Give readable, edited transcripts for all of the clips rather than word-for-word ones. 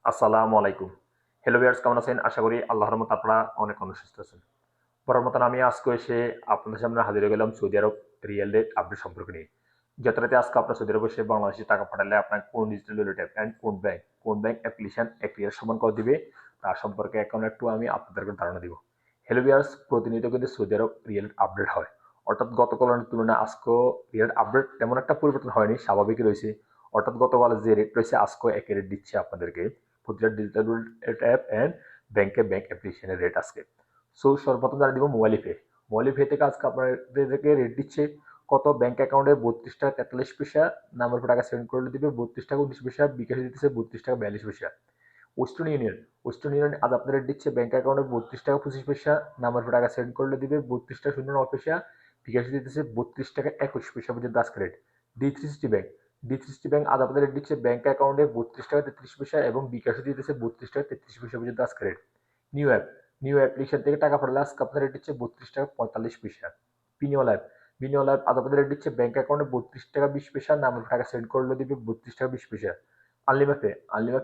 আসসালামু আলাইকুম। Hello viewers, কেমন আছেন? আশা করি আল্লাহর রহমতে আপনারা অনেক সুস্থ আছেন। বরাবর মতন আমি আজকে এসে আপনাদের সামনে হাজির হয়ে গেলাম সৌদি আরব রিয়েল রেট আপডেট সম্পর্কে নিয়ে। যথারীতি আজকে আপনার সৌদি আরবে এসে বাংলাদেশে টাকা পাঠালে আপনার কোন ডিজিটাল ওয়ালেট অ্যাপ অ্যান্ড কোন ব্যাংক অ্যাপ্লিকেশন ১ ইয়ার সমান করে দিবে তার সম্পর্কে এখন একটু আমি আপনাদেরকে ধারণা দিব। হ্যালো ভিউয়ার্স, প্রতিনিয়ত কিন্তু সৌদি আরব রিয়েল আপডেট হয়। অর্থাৎ গতকালের তুলনায় আজকেও রিয়েল আপডেট তেমন একটা পরিবর্তন হয়নি, স্বাভাবিকই রয়েছে। অর্থাৎ গতকাল যে রেট রয়েছে আজকেও একই রেট দিচ্ছে আপনাদেরকে প্রতিটা digital wallet app and bank অ্যাপ্লিকেশনের রেট আজকে। সো সর্বপ্রথম জানিয়ে দিব মোবাইল পে। মোবাইল পে থেকে আজকে আপনাদেরকে রেট দিচ্ছে কত ব্যাংক অ্যাকাউন্টে 32 টাকা 43 পয়সা, নাম্বার উপর টাকা সেন্ড করলে দিবে 32 টাকা 19 পয়সা, বিকাশে দিতেছে 32 টাকা 42 পয়সা। ওয়েস্টার্ন ইউনিয়ন ওয়েস্টার্ন ইউনিয়ন আজ আপনার রেট দিচ্ছে ব্যাংক অ্যাকাউন্টে 32 টাকা 25 পয়সা, নাম্বার উপর টাকা সেন্ড করলে দিবে 32 টাকা 09 পয়সা, বিকাশে দিতেছে 32 টাকা 21 পয়সা পর্যন্ত আজকে রেট। ডি3সিটি ব্যাংক আজ আপনাদের রেট দিচ্ছে ব্যাংক অ্যাকাউন্টে 32 টাকা 33 পয়সা এবং বিকাশে দিতেছে 32 টাকা 33 পয়সা পর্যন্ত আজকে rate. New app new application থেকে টাকা পাঠালে আজকে আপনার রেট দিচ্ছে 32 টাকা 45 পয়সা। বিনিয়োগ অ্যাপ আজ আপনাদের রেট দিচ্ছে ব্যাংক অ্যাকাউন্টে 32 টাকা 20 পয়সা, নাম্বার টাকা সেন্ড করলে দিবে 32 টাকা 20 পয়সা। আনলিমা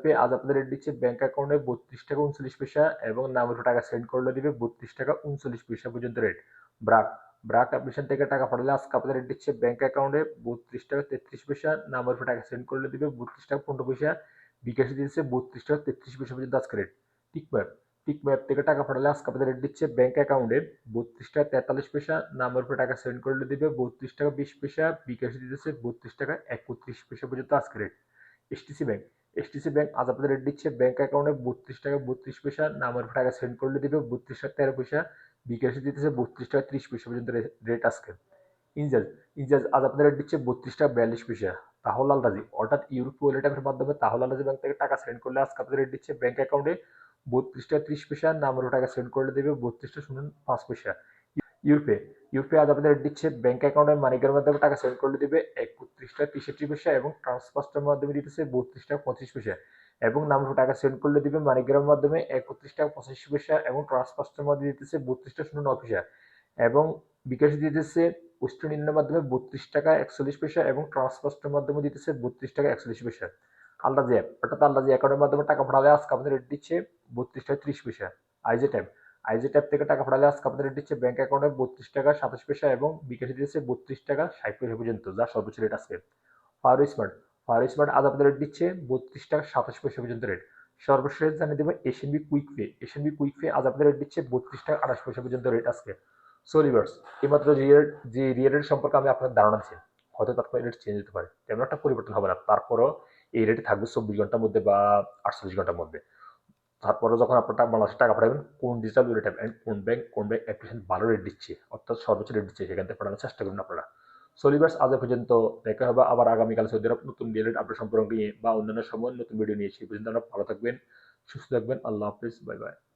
পে আজ আপনাদের রেট দিচ্ছে ব্যাংক অ্যাকাউন্টে 32 টাকা 39 পয়সা এবং নাম্বার টাকা সেন্ড করলে দিবে 32 টাকা 39 পয়সা পর্যন্ত রেট। ব্রাক ব্রাক অ্যাপ্লিকেশন থেকে টাকা পাঠালে আজকে আপনাদের রেট দিচ্ছে ব্যাংক অ্যাকাউন্টে 32 টাকা 33 পয়সা, নাম্বার টাকা সেন্ড করলে দিবে 32 টাকা 15 পয়সা, বিকাশে দিচ্ছে 32 টাকা 33 পয়সা পর্যন্ত আজকে রেট। টিকম্যাপ টিকম্যাপ থেকে টাকা পাঠালে আজকে আপনাদের রেট দিচ্ছে ব্যাংক অ্যাকাউন্টে 32 টাকা 43 পয়সা, নাম্বার উপরে টাকা সেন্ড করলে দিবে 32 টাকা 20 পয়সা, বিকাশে দিতেছে 32 টাকা 31 পয়সা পর্যন্ত আজকে rate. STC bank STC bank আজ আপনাদের রেট দিচ্ছে ব্যাংক অ্যাকাউন্টে 32 টাকা 32 পয়সা, নাম্বার উপর টাকা সেন্ড করলে দিবে 32 টাকা 13 পয়সা, বিকাশে দিতেছে 32 টাকা 30 পয়সা পর্যন্ত রেট আজকে। ইনজাজ ইনজাজ আজ আপনাদের রেট দিচ্ছে 32 টাকা 42 পয়সা। তাহল আলরাজি অর্থাৎ ইউরোপ ওয়ালেট অ্যাপের মাধ্যমে তাহল আলরাজি ব্যাংক থেকে টাকা সেন্ড করলে আজকে আপনাদের রেট দিচ্ছে ব্যাংক অ্যাকাউন্টে 32 টাকা 30 পয়সা, নাম্বার টাকা সেন্ড করলে দেবে 32 টাকা 05 পয়সা। ইউরোপে ইউরোপে আজ আপনাদের রেট দিচ্ছে ব্যাংক অ্যাকাউন্টে মানিকের মাধ্যমে টাকা সেন্ড করলে দিবে 31 টাকা 63 পয়সা এবং ট্রান্সফার্সের মাধ্যমে দিতেছে 32 টাকা 35 পয়সা এবং নাম্বার টাকা সেন্ড করলে দিবে মানিকের মাধ্যমে 31 টাকা 85 পয়সা এবং ট্রান্সফার্সের মাধ্যমে দিতেছে 32 টাকা 09 পয়সা এবং বিকাশ দিতেছে ওয়েস্টার্ন ইউনিয়নের মাধ্যমে 32 টাকা 41 পয়সা এবং ট্রান্সফার্সের মাধ্যমে দিতেছে 32 টাকা 41 পয়সা। আলরাজি অ্যাপ অর্থাৎ আলরাজি অ্যাকাউন্টের মাধ্যমে টাকা পাঠালে আজকে আপনাদের রেট দিচ্ছে 32 টাকা 30 পয়সা। আইজে ট্যাব আইজে ট্যাব থেকে টাকা পাঠালে আজকে আপনাদের রেট দিচ্ছে ব্যাংক অ্যাকাউন্টে 32 টাকা 27 পয়সা এবং বিকাশে দিচ্ছে 32 টাকা 60 পয়সা পর্যন্ত, যা সর্বোচ্চ রেট আজকে। ফারো স্মার্ট আজ আপনাদের রেট দিচ্ছে 32 টাকা 27 পয়সা পর্যন্ত রেট। সর্বশেষ জানিয়ে দেবো এশিয়ানবি কুইক পে আজ আপনাদের রেট দিচ্ছে 32 টাকা 28 পয়সা পর্যন্ত রেট আজকে। সো রিভার্স এইমাত্র যে রিয়েল রেট সম্পর্কে আমি আপনার ধারণা দিচ্ছি, হয়তো তাৎক্ষণিক রেট চেঞ্জ হতে পারে, তেমন একটা পরিবর্তন হবে না, তারপরও এই রেটে থাকবে 24 ঘন্টার মধ্যে বা 48 ঘন্টার মধ্যে। তারপরে যখন আপনার বাংলাদেশে টাকা পাঠাবেন কোন ডিজিটাল ওয়ালেট অ্যাপ অ্যান্ড কোন ব্যাংক অ্যাপ্লিকেশন ভালো রেট দিচ্ছে অর্থাৎ সর্বোচ্চ রেট দিচ্ছে সেখান থেকে পাঠানোর চেষ্টা করুন আপনারা। সলিভার্স আজ পর্যন্ত দেখা হবে আবার আগামীকাল সৌদি আরব নতুন রিয়েল আপডেট সম্পর্ক নিয়ে বা অন্যান্য সময় নতুন ভিডিও নিয়ে। সেই পর্যন্ত আপনারা ভালো থাকবেন, সুস্থ থাকবেন। আল্লাহ হাফিজ, বাই বাই।